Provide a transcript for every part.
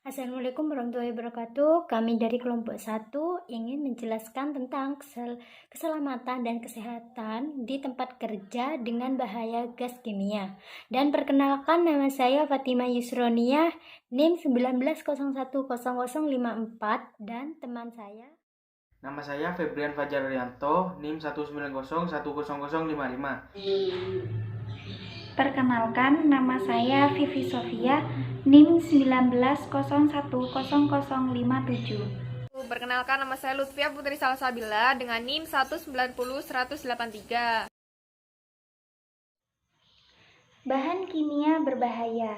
Assalamualaikum warahmatullahi wabarakatuh. Kami dari kelompok 1 ingin menjelaskan tentang keselamatan dan kesehatan di tempat kerja dengan bahaya gas kimia. Dan perkenalkan, nama saya Fatimah Yusronia, NIM 19010054, dan teman saya. Nama saya Febrian Fajar Rianto, NIM 190100055. Perkenalkan, nama saya Vivi Sofia, NIM 19010057. Perkenalkan, nama saya Lutfia Putri Salsabila dengan NIM 1901083. Bahan kimia berbahaya.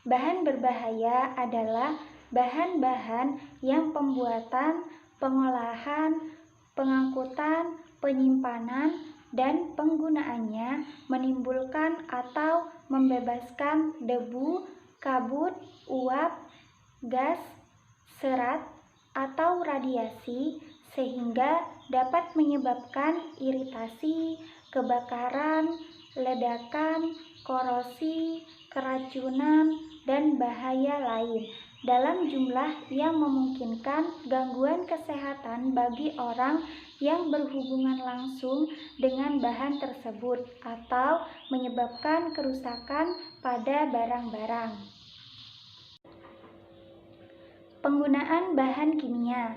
Bahan berbahaya adalah bahan-bahan yang pembuatan, pengolahan, pengangkutan, penyimpanan, dan penggunaannya menimbulkan atau membebaskan debu, kabut, uap, gas, serat, atau radiasi sehingga dapat menyebabkan iritasi, kebakaran, ledakan, korosi, keracunan, dan bahaya lain dalam jumlah yang memungkinkan gangguan kesehatan bagi orang yang berhubungan langsung dengan bahan tersebut atau menyebabkan kerusakan pada barang-barang. Penggunaan bahan kimia.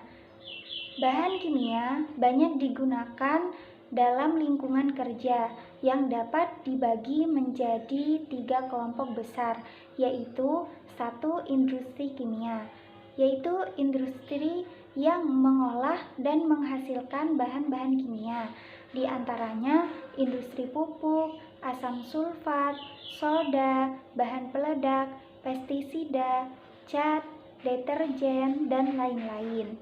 Bahan kimia banyak digunakan dalam lingkungan kerja yang dapat dibagi menjadi 3 kelompok besar, yaitu 1. Industri kimia, yaitu industri yang mengolah dan menghasilkan bahan-bahan kimia, di antaranya industri pupuk, asam sulfat, soda, bahan peledak, pestisida, cat, deterjen, dan lain-lain.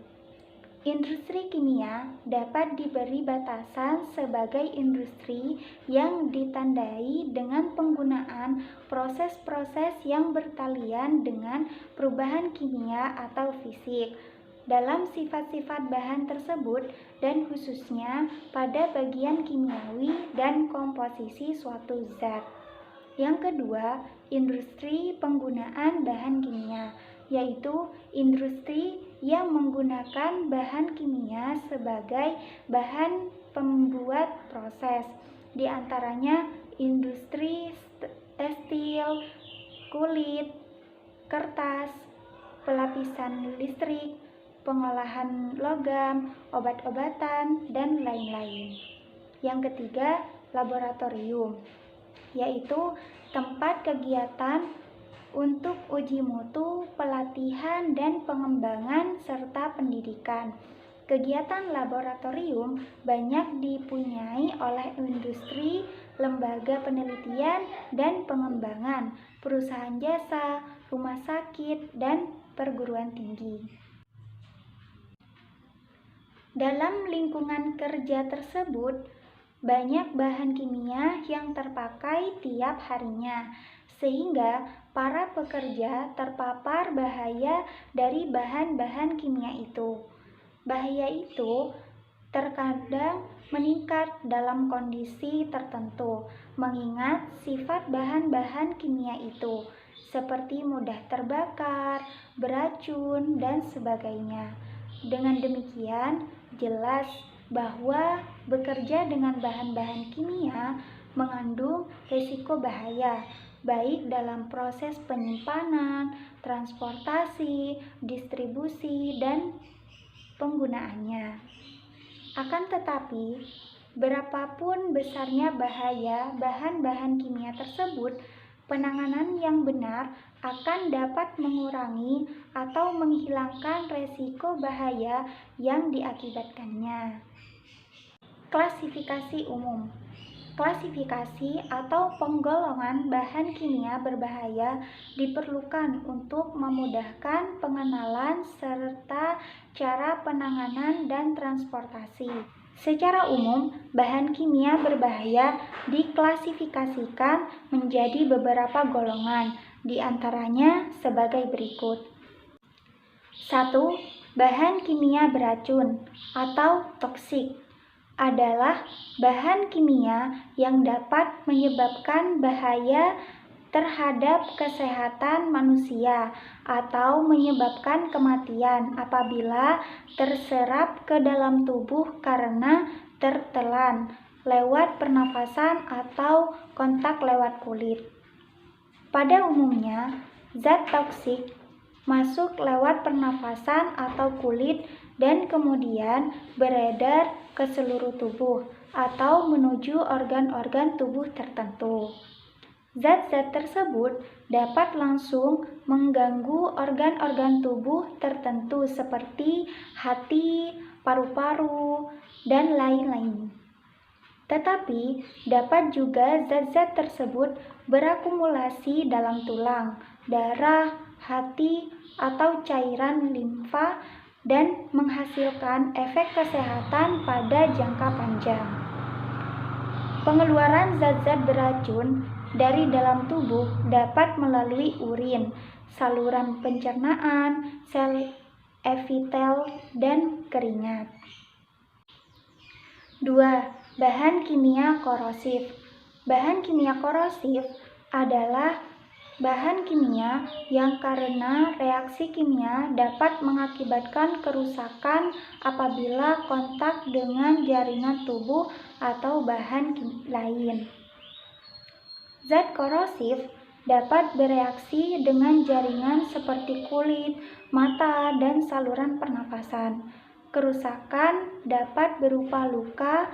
Industri kimia dapat diberi batasan sebagai industri yang ditandai dengan penggunaan proses-proses yang bertalian dengan perubahan kimia atau fisik dalam sifat-sifat bahan tersebut dan khususnya pada bagian kimiawi dan komposisi suatu zat. Yang kedua, industri penggunaan bahan kimia, yaitu industri yang menggunakan bahan kimia sebagai bahan pembuat proses, di antaranya industri tekstil, kulit, kertas, pelapisan listrik, pengolahan logam, obat-obatan, dan lain-lain. Yang ketiga, laboratorium, yaitu tempat kegiatan untuk uji mutu, pelatihan, dan pengembangan serta pendidikan. Kegiatan laboratorium banyak dipunyai oleh industri, lembaga penelitian dan pengembangan, perusahaan jasa, rumah sakit, dan perguruan tinggi. Dalam lingkungan kerja tersebut, banyak bahan kimia yang terpakai tiap harinya, sehingga para pekerja terpapar bahaya dari bahan-bahan kimia itu. Bahaya itu terkadang meningkat dalam kondisi tertentu, mengingat sifat bahan-bahan kimia itu, seperti mudah terbakar, beracun, dan sebagainya. Dengan demikian, jelas bahwa bekerja dengan bahan-bahan kimia mengandung risiko bahaya, baik dalam proses penyimpanan, transportasi, distribusi, dan penggunaannya. Akan tetapi, berapapun besarnya bahaya bahan-bahan kimia tersebut, penanganan yang benar akan dapat mengurangi atau menghilangkan resiko bahaya yang diakibatkannya. Klasifikasi umum. Klasifikasi atau penggolongan bahan kimia berbahaya diperlukan untuk memudahkan pengenalan serta cara penanganan dan transportasi. Secara umum, bahan kimia berbahaya diklasifikasikan menjadi beberapa golongan, di antaranya sebagai berikut. 1. Bahan kimia beracun atau toksik adalah bahan kimia yang dapat menyebabkan bahaya terhadap kesehatan manusia atau menyebabkan kematian apabila terserap ke dalam tubuh karena tertelan lewat pernafasan atau kontak lewat kulit. Pada umumnya, zat toksik masuk lewat pernafasan atau kulit dan kemudian beredar ke seluruh tubuh atau menuju organ-organ tubuh tertentu. Zat-zat tersebut dapat langsung mengganggu organ-organ tubuh tertentu seperti hati, paru-paru, dan lain-lain. Tetapi dapat juga zat-zat tersebut berakumulasi dalam tulang, darah, hati, atau cairan limfa dan menghasilkan efek kesehatan pada jangka panjang. Pengeluaran zat-zat beracun dari dalam tubuh dapat melalui urin, saluran pencernaan, sel epitel, dan keringat. 2. Bahan kimia korosif. Bahan kimia korosif adalah bahan kimia yang karena reaksi kimia dapat mengakibatkan kerusakan apabila kontak dengan jaringan tubuh atau bahan lain. Zat korosif dapat bereaksi dengan jaringan seperti kulit, mata, dan saluran pernafasan. Kerusakan dapat berupa luka,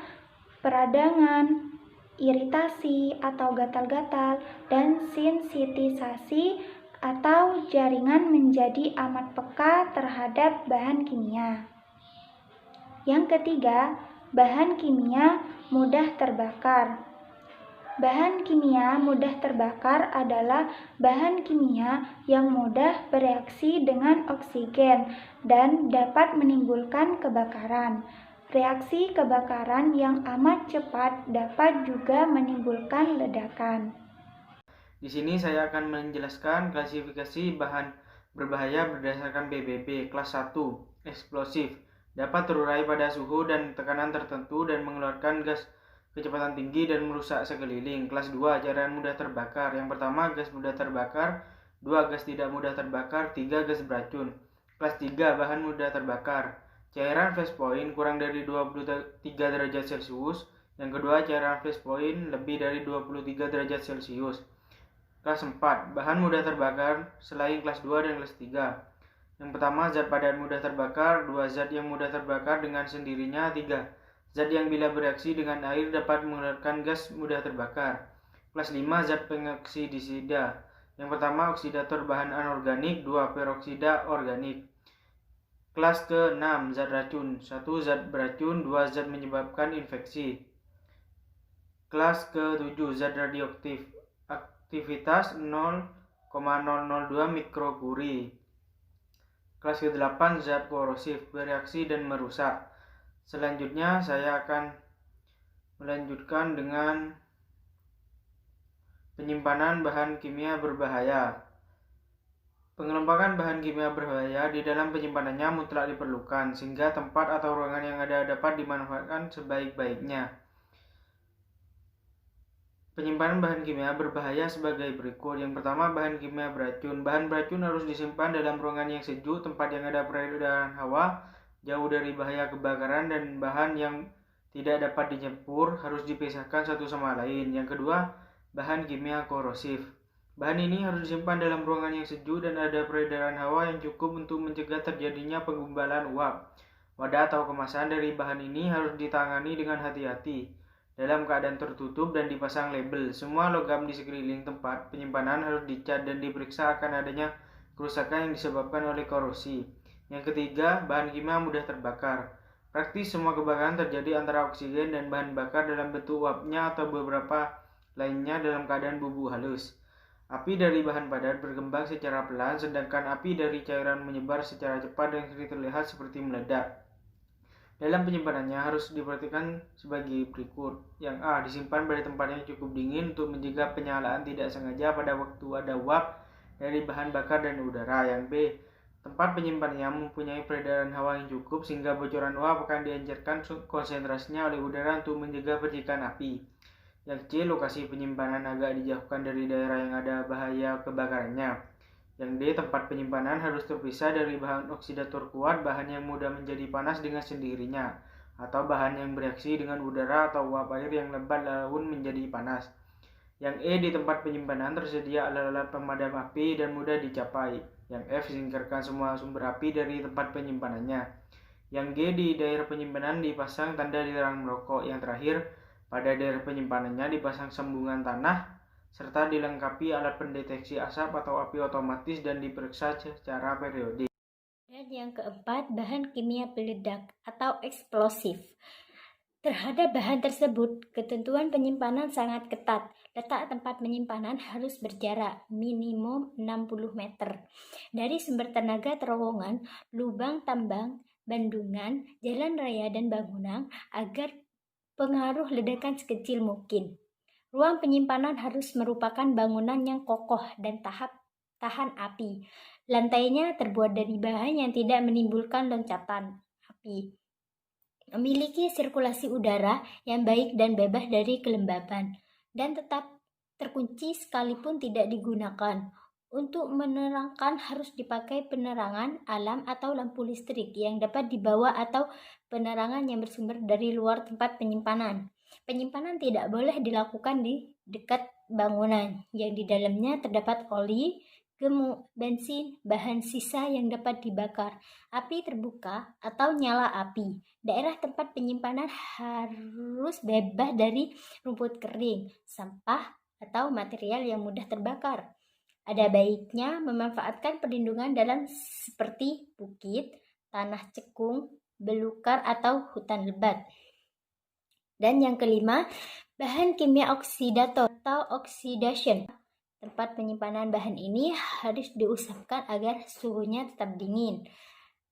peradangan, iritasi atau gatal-gatal, dan sensitisasi atau jaringan menjadi amat peka terhadap bahan kimia. Yang ketiga, bahan kimia mudah terbakar. Bahan kimia mudah terbakar adalah bahan kimia yang mudah bereaksi dengan oksigen dan dapat menimbulkan kebakaran. Reaksi kebakaran yang amat cepat dapat juga menimbulkan ledakan. Di sini saya akan menjelaskan klasifikasi bahan berbahaya berdasarkan PBB. Kelas 1, eksplosif, dapat terurai pada suhu dan tekanan tertentu dan mengeluarkan gas kecepatan tinggi dan merusak sekeliling. Kelas 2, cairan mudah terbakar. Yang pertama, gas mudah terbakar. 2, gas tidak mudah terbakar. 3, gas beracun. Kelas 3, bahan mudah terbakar. Cairan flash point kurang dari 23 derajat Celcius. Yang kedua, cairan flash point lebih dari 23 derajat Celcius. Kelas 4, bahan mudah terbakar selain kelas 2 dan kelas 3. Yang pertama, zat padat mudah terbakar. 2, zat yang mudah terbakar dengan sendirinya. 3, zat yang bila bereaksi dengan air dapat mengeluarkan gas mudah terbakar. Kelas 5, zat pengoksidisida. Yang pertama, oksidator bahan anorganik. 2, peroksida organik. Kelas ke-6, zat racun. 1, zat beracun. 2, zat menyebabkan infeksi. Kelas ke-7, zat radioaktif. Aktivitas 0,002 mikrocurie. Kelas ke-8, zat korosif, bereaksi dan merusak. Selanjutnya saya akan melanjutkan dengan penyimpanan bahan kimia berbahaya. Pengelompokan bahan kimia berbahaya di dalam penyimpanannya mutlak diperlukan, sehingga tempat atau ruangan yang ada dapat dimanfaatkan sebaik-baiknya. Penyimpanan bahan kimia berbahaya sebagai berikut. Yang pertama, bahan kimia beracun. Bahan beracun harus disimpan dalam ruangan yang sejuk, tempat yang ada peredaran hawa, jauh dari bahaya kebakaran, dan bahan yang tidak dapat dicampur harus dipisahkan satu sama lain. Yang kedua, bahan kimia korosif. Bahan ini harus disimpan dalam ruangan yang sejuk dan ada peredaran hawa yang cukup untuk mencegah terjadinya penggumpalan uap. Wadah atau kemasan dari bahan ini harus ditangani dengan hati-hati, dalam keadaan tertutup dan dipasang label. Semua logam di sekeliling tempat penyimpanan harus dicat dan diperiksa akan adanya kerusakan yang disebabkan oleh korosi. Yang ketiga, bahan kimia mudah terbakar. Praktis semua kebakaran terjadi antara oksigen dan bahan bakar dalam bentuk uapnya atau beberapa lainnya dalam keadaan bubuk halus. Api dari bahan padat berkembang secara pelan, sedangkan api dari cairan menyebar secara cepat dan sering terlihat seperti meledak. Dalam penyimpanannya harus diperhatikan sebagai berikut. Yang A, disimpan pada tempat yang cukup dingin untuk mencegah penyalaan tidak sengaja pada waktu ada uap dari bahan bakar dan udara. Yang B, tempat penyimpanannya mempunyai peredaran hawa yang cukup sehingga bocoran uap akan dihancurkan konsentrasinya oleh udara untuk mencegah percikan api. Yang C. Lokasi penyimpanan agak dijauhkan dari daerah yang ada bahaya kebakarannya. Yang D. Tempat penyimpanan harus terpisah dari bahan oksidator kuat, bahan yang mudah menjadi panas dengan sendirinya, atau bahan yang bereaksi dengan udara atau uap air yang lembat lalu menjadi panas. Yang E. Di tempat penyimpanan tersedia alat-alat pemadam api dan mudah dicapai. Yang F. Singkirkan semua sumber api dari tempat penyimpanannya. Yang G. Di daerah penyimpanan dipasang tanda dilarang merokok. Yang terakhir, pada daerah penyimpanannya dipasang sambungan tanah serta dilengkapi alat pendeteksi asap atau api otomatis dan diperiksa secara periodik. Dan yang keempat, bahan kimia peledak atau eksplosif. Terhadap bahan tersebut, ketentuan penyimpanan sangat ketat. Letak tempat penyimpanan harus berjarak minimum 60 meter dari sumber tenaga terowongan, lubang tambang, bendungan, jalan raya, dan bangunan agar pengaruh ledakan sekecil mungkin. Ruang penyimpanan harus merupakan bangunan yang kokoh dan tahan api. Lantainya terbuat dari bahan yang tidak menimbulkan loncatan api. Memiliki sirkulasi udara yang baik dan bebas dari kelembaban, dan tetap terkunci sekalipun tidak digunakan. Untuk menerangkan harus dipakai penerangan alam atau lampu listrik yang dapat dibawa atau penerangan yang bersumber dari luar tempat penyimpanan. Penyimpanan tidak boleh dilakukan di dekat bangunan yang di dalamnya terdapat oli, gemuk, bensin, bahan sisa yang dapat dibakar, api terbuka, atau nyala api. Daerah tempat penyimpanan harus bebas dari rumput kering, sampah, atau material yang mudah terbakar. Ada baiknya memanfaatkan perlindungan dalam seperti bukit, tanah cekung, belukar, atau hutan lebat. Dan yang kelima, bahan kimia oksidator atau oxidation. Tempat penyimpanan bahan ini harus diusahakan agar suhunya tetap dingin.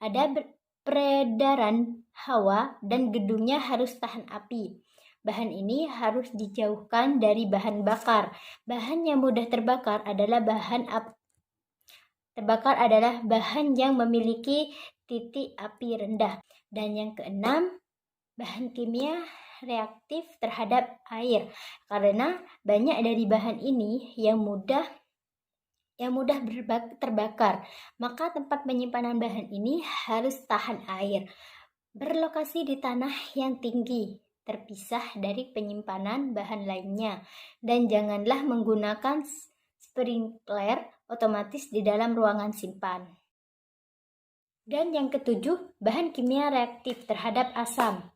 Ada peredaran hawa dan gedungnya harus tahan api. Bahan ini harus dijauhkan dari bahan bakar. Bahan yang mudah terbakar adalah bahan yang memiliki titik api rendah. Dan yang keenam, bahan kimia reaktif terhadap air, karena banyak dari bahan ini yang mudah terbakar, maka tempat penyimpanan bahan ini harus tahan air. Berlokasi di tanah yang tinggi, terpisah dari penyimpanan bahan lainnya, dan janganlah menggunakan sprinkler otomatis di dalam ruangan simpan. Dan yang ketujuh, bahan kimia reaktif terhadap asam.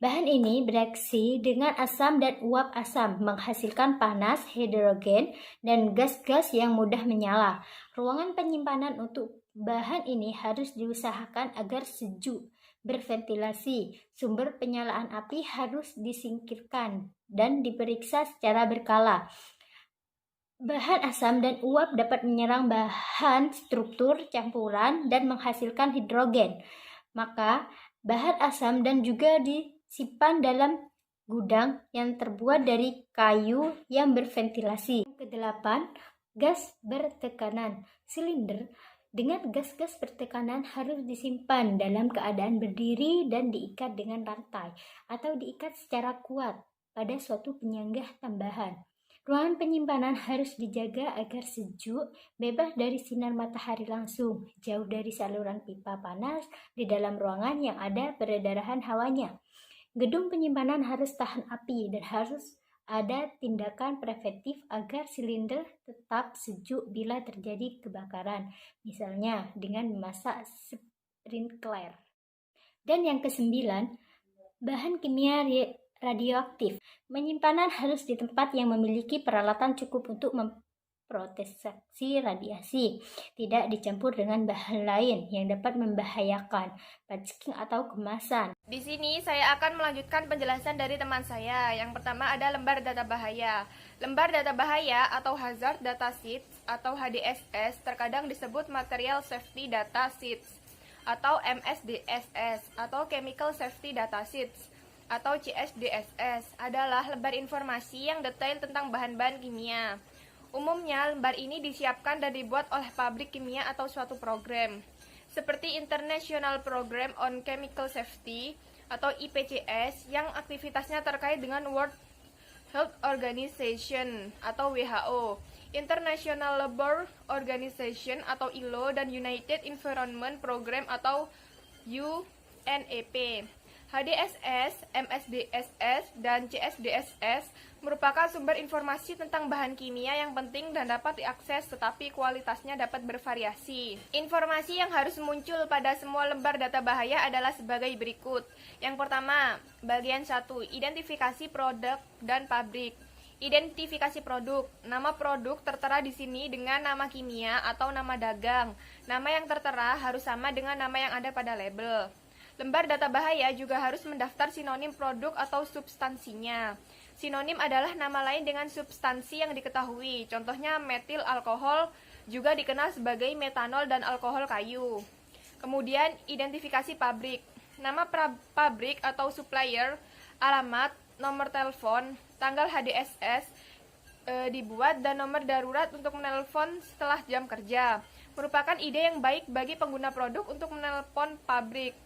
Bahan ini bereaksi dengan asam dan uap asam, menghasilkan panas, hidrogen, dan gas-gas yang mudah menyala. Ruangan penyimpanan untuk bahan ini harus diusahakan agar sejuk, berventilasi. Sumber penyalaan api harus disingkirkan dan diperiksa secara berkala. Bahan asam dan uap dapat menyerang bahan struktur campuran dan menghasilkan hidrogen. Maka bahan asam dan juga disimpan dalam gudang yang terbuat dari kayu yang berventilasi. Kedelapan, gas bertekanan. Silinder dengan gas-gas bertekanan harus disimpan dalam keadaan berdiri dan diikat dengan rantai atau diikat secara kuat pada suatu penyangga tambahan. Ruangan penyimpanan harus dijaga agar sejuk, bebas dari sinar matahari langsung, jauh dari saluran pipa panas di dalam ruangan yang ada peredaran hawanya. Gedung penyimpanan harus tahan api dan harus ada tindakan preventif agar silinder tetap sejuk bila terjadi kebakaran, misalnya dengan memasak sprinkler. Dan yang kesembilan, bahan kimia radioaktif. Penyimpanan harus di tempat yang memiliki peralatan cukup untuk memproteksi radiasi, tidak dicampur dengan bahan lain yang dapat membahayakan, packaging atau kemasan. Di sini saya akan melanjutkan penjelasan dari teman saya. Yang pertama ada lembar data bahaya. Lembar data bahaya atau Hazard Data Sheets atau HDSS terkadang disebut Material Safety Data Sheets atau MSDSS atau Chemical Safety Data Sheets atau CSDSS adalah lembar informasi yang detail tentang bahan-bahan kimia. Umumnya lembar ini disiapkan dan dibuat oleh pabrik kimia atau suatu program, seperti International Program on Chemical Safety atau IPCS yang aktivitasnya terkait dengan World Health Organization atau WHO, International Labour Organization atau ILO, dan United Environment Program atau UNEP. HDSS, MSDSS, dan CSDSS merupakan sumber informasi tentang bahan kimia yang penting dan dapat diakses, tetapi kualitasnya dapat bervariasi. Informasi yang harus muncul pada semua lembar data bahaya adalah sebagai berikut. Yang pertama, bagian 1, identifikasi produk dan pabrik. Identifikasi produk. Nama produk tertera di sini dengan nama kimia atau nama dagang. Nama yang tertera harus sama dengan nama yang ada pada label. Lembar data bahaya juga harus mendaftar sinonim produk atau substansinya. Sinonim adalah nama lain dengan substansi yang diketahui. Contohnya metil alkohol juga dikenal sebagai metanol dan alkohol kayu. Kemudian identifikasi pabrik. Nama pabrik atau supplier, alamat, nomor telepon, tanggal HDSS dibuat, dan nomor darurat untuk menelpon setelah jam kerja. Merupakan ide yang baik bagi pengguna produk untuk menelpon pabrik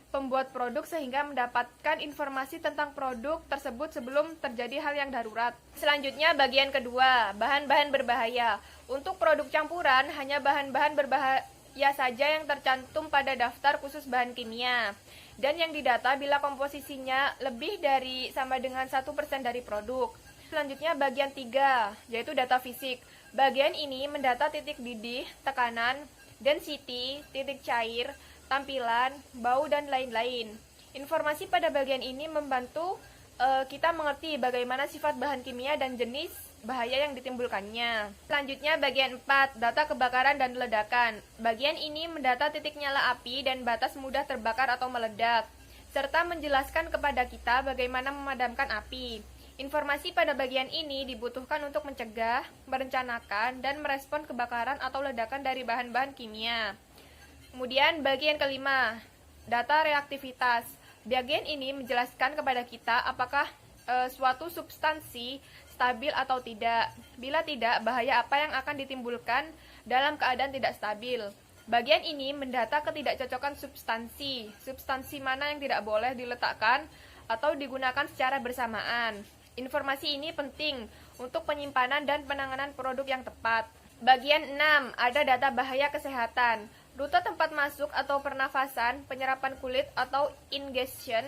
pembuat produk sehingga mendapatkan informasi tentang produk tersebut sebelum terjadi hal yang darurat. Selanjutnya bagian kedua, bahan-bahan berbahaya. Untuk produk campuran, hanya bahan-bahan berbahaya saja yang tercantum pada daftar khusus bahan kimia dan yang didata bila komposisinya lebih dari sama dengan 1% dari produk. Selanjutnya bagian 3, yaitu data fisik. Bagian ini mendata titik didih, tekanan, density, titik cair, tampilan, bau, dan lain-lain. Informasi pada bagian ini membantu kita mengerti bagaimana sifat bahan kimia dan jenis bahaya yang ditimbulkannya. Selanjutnya bagian 4, data kebakaran dan ledakan. Bagian ini mendata titik nyala api dan batas mudah terbakar atau meledak, serta menjelaskan kepada kita bagaimana memadamkan api. Informasi pada bagian ini dibutuhkan untuk mencegah, merencanakan, dan merespon kebakaran atau ledakan dari bahan-bahan kimia. Kemudian bagian kelima, data reaktivitas. Bagian ini menjelaskan kepada kita apakah suatu substansi stabil atau tidak. Bila tidak, bahaya apa yang akan ditimbulkan dalam keadaan tidak stabil. Bagian ini mendata ketidakcocokan substansi. Substansi mana yang tidak boleh diletakkan atau digunakan secara bersamaan. Informasi ini penting untuk penyimpanan dan penanganan produk yang tepat. Bagian 6, ada data bahaya kesehatan. Rute tempat masuk atau pernafasan, penyerapan kulit atau ingestion,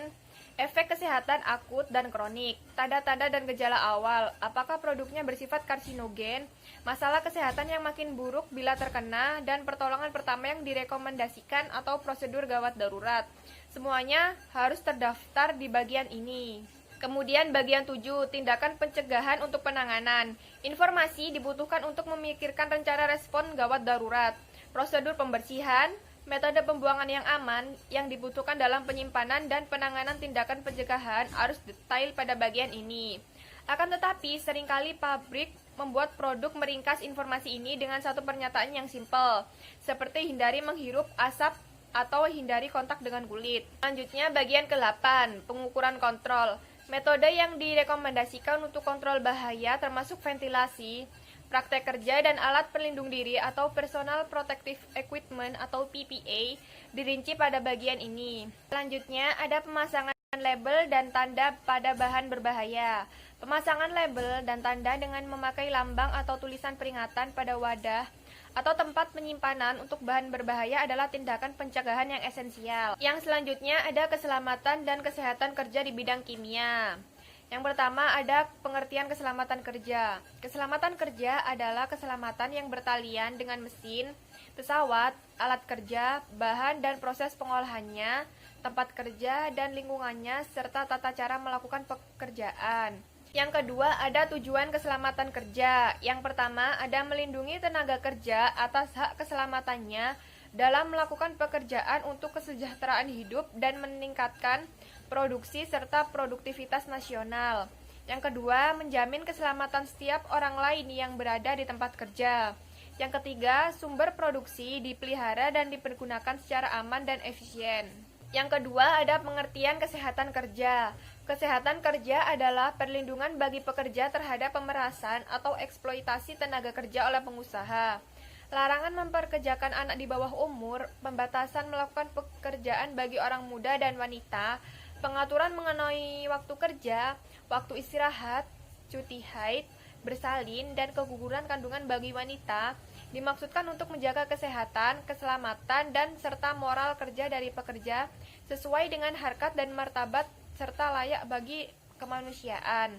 efek kesehatan akut dan kronik, tanda-tanda dan gejala awal, apakah produknya bersifat karsinogen, masalah kesehatan yang makin buruk bila terkena, dan pertolongan pertama yang direkomendasikan atau prosedur gawat darurat. Semuanya harus terdaftar di bagian ini. Kemudian bagian 7, tindakan pencegahan untuk penanganan. Informasi dibutuhkan untuk memikirkan rencana respon gawat darurat, prosedur pembersihan, metode pembuangan yang aman yang dibutuhkan dalam penyimpanan dan penanganan tindakan pencegahan harus detail pada bagian ini. Akan tetapi, seringkali pabrik membuat produk meringkas informasi ini dengan satu pernyataan yang simpel, seperti hindari menghirup asap atau hindari kontak dengan kulit. Selanjutnya bagian ke-8, pengukuran kontrol. Metode yang direkomendasikan untuk kontrol bahaya termasuk ventilasi, praktek kerja, dan alat pelindung diri atau Personal Protective Equipment atau PPE dirinci pada bagian ini. Selanjutnya ada pemasangan label dan tanda pada bahan berbahaya. Pemasangan label dan tanda dengan memakai lambang atau tulisan peringatan pada wadah atau tempat penyimpanan untuk bahan berbahaya adalah tindakan pencegahan yang esensial. Yang selanjutnya ada keselamatan dan kesehatan kerja di bidang kimia. Yang pertama ada pengertian keselamatan kerja. Keselamatan kerja adalah keselamatan yang bertalian dengan mesin, pesawat, alat kerja, bahan dan proses pengolahannya, tempat kerja dan lingkungannya, serta tata cara melakukan pekerjaan. Yang kedua ada tujuan keselamatan kerja. Yang pertama ada melindungi tenaga kerja atas hak keselamatannya dalam melakukan pekerjaan untuk kesejahteraan hidup dan meningkatkan produksi serta produktivitas nasional. Yang kedua, menjamin keselamatan setiap orang lain yang berada di tempat kerja. Yang ketiga, sumber produksi dipelihara dan dipergunakan secara aman dan efisien. Yang kedua, ada pengertian kesehatan kerja. Kesehatan kerja adalah perlindungan bagi pekerja terhadap pemerasan atau eksploitasi tenaga kerja oleh pengusaha. Larangan memperkerjakan anak di bawah umur, pembatasan melakukan pekerjaan bagi orang muda dan wanita, pengaturan mengenai waktu kerja, waktu istirahat, cuti haid, bersalin, dan keguguran kandungan bagi wanita dimaksudkan untuk menjaga kesehatan, keselamatan, dan serta moral kerja dari pekerja sesuai dengan harkat dan martabat serta layak bagi kemanusiaan.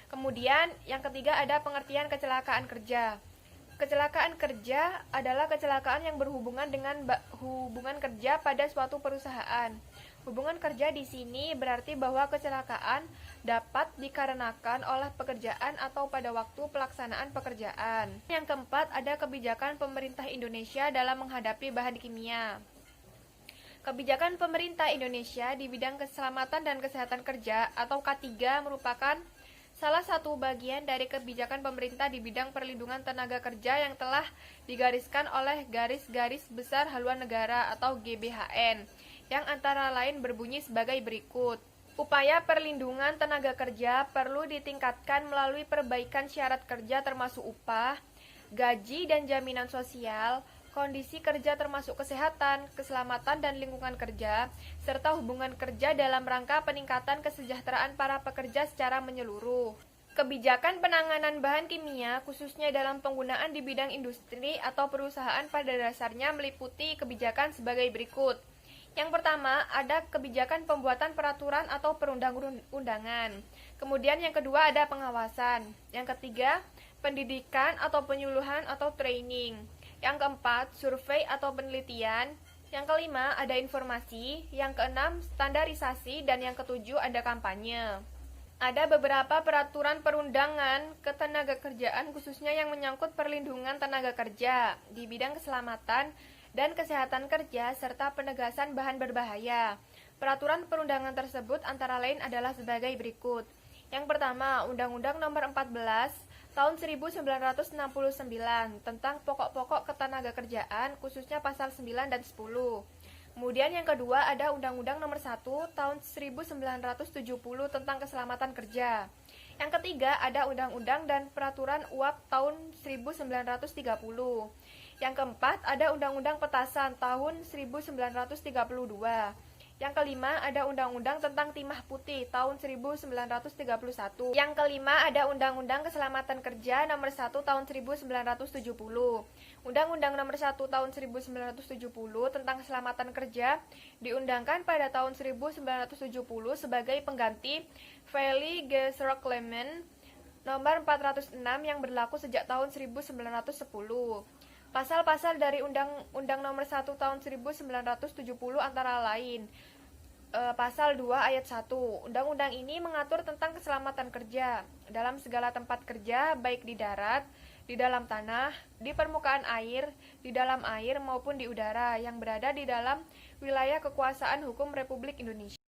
Kemudian yang ketiga ada pengertian kecelakaan kerja. Kecelakaan kerja adalah kecelakaan yang berhubungan dengan hubungan kerja pada suatu perusahaan. Hubungan kerja di sini berarti bahwa kecelakaan dapat dikarenakan oleh pekerjaan atau pada waktu pelaksanaan pekerjaan. Yang keempat, ada kebijakan pemerintah Indonesia dalam menghadapi bahan kimia. Kebijakan pemerintah Indonesia di bidang keselamatan dan kesehatan kerja atau K3 merupakan salah satu bagian dari kebijakan pemerintah di bidang perlindungan tenaga kerja yang telah digariskan oleh Garis-Garis Besar Haluan Negara atau GBHN, yang antara lain berbunyi sebagai berikut. Upaya perlindungan tenaga kerja perlu ditingkatkan melalui perbaikan syarat kerja termasuk upah, gaji dan jaminan sosial, kondisi kerja termasuk kesehatan, keselamatan dan lingkungan kerja, serta hubungan kerja dalam rangka peningkatan kesejahteraan para pekerja secara menyeluruh. Kebijakan penanganan bahan kimia, khususnya dalam penggunaan di bidang industri atau perusahaan pada dasarnya meliputi kebijakan sebagai berikut. Yang pertama, ada kebijakan pembuatan peraturan atau perundang-undangan. Kemudian yang kedua ada pengawasan. Yang ketiga, pendidikan atau penyuluhan atau training. Yang keempat, survei atau penelitian. Yang kelima, ada informasi. Yang keenam, standarisasi. Dan yang ketujuh, ada kampanye. Ada beberapa peraturan perundangan ketenagakerjaan khususnya yang menyangkut perlindungan tenaga kerja di bidang keselamatan dan kesehatan kerja serta penegasan bahan berbahaya. Peraturan perundangan tersebut antara lain adalah sebagai berikut. Yang pertama, Undang-Undang Nomor 14 Tahun 1969 tentang pokok-pokok ketenagakerjaan khususnya pasal 9 dan 10. Kemudian yang kedua ada Undang-Undang Nomor 1 Tahun 1970 tentang keselamatan kerja. Yang ketiga ada Undang-Undang dan Peraturan UAP Tahun 1930. Yang keempat ada Undang-Undang Petasan Tahun 1932. Yang kelima ada Undang-Undang tentang Timah Putih Tahun 1931. Yang kelima ada Undang-Undang Keselamatan Kerja Nomor 1 Tahun 1970. Undang-Undang Nomor 1 Tahun 1970 tentang Keselamatan Kerja diundangkan pada tahun 1970 sebagai pengganti Valley Gesellschaft Nomor 406 yang berlaku sejak tahun 1910. Pasal-pasal dari Undang-Undang Nomor 1 Tahun 1970 antara lain Pasal 2 Ayat 1. Undang-undang ini mengatur tentang keselamatan kerja dalam segala tempat kerja, baik di darat, di dalam tanah, di permukaan air, di dalam air maupun di udara yang berada di dalam wilayah kekuasaan hukum Republik Indonesia.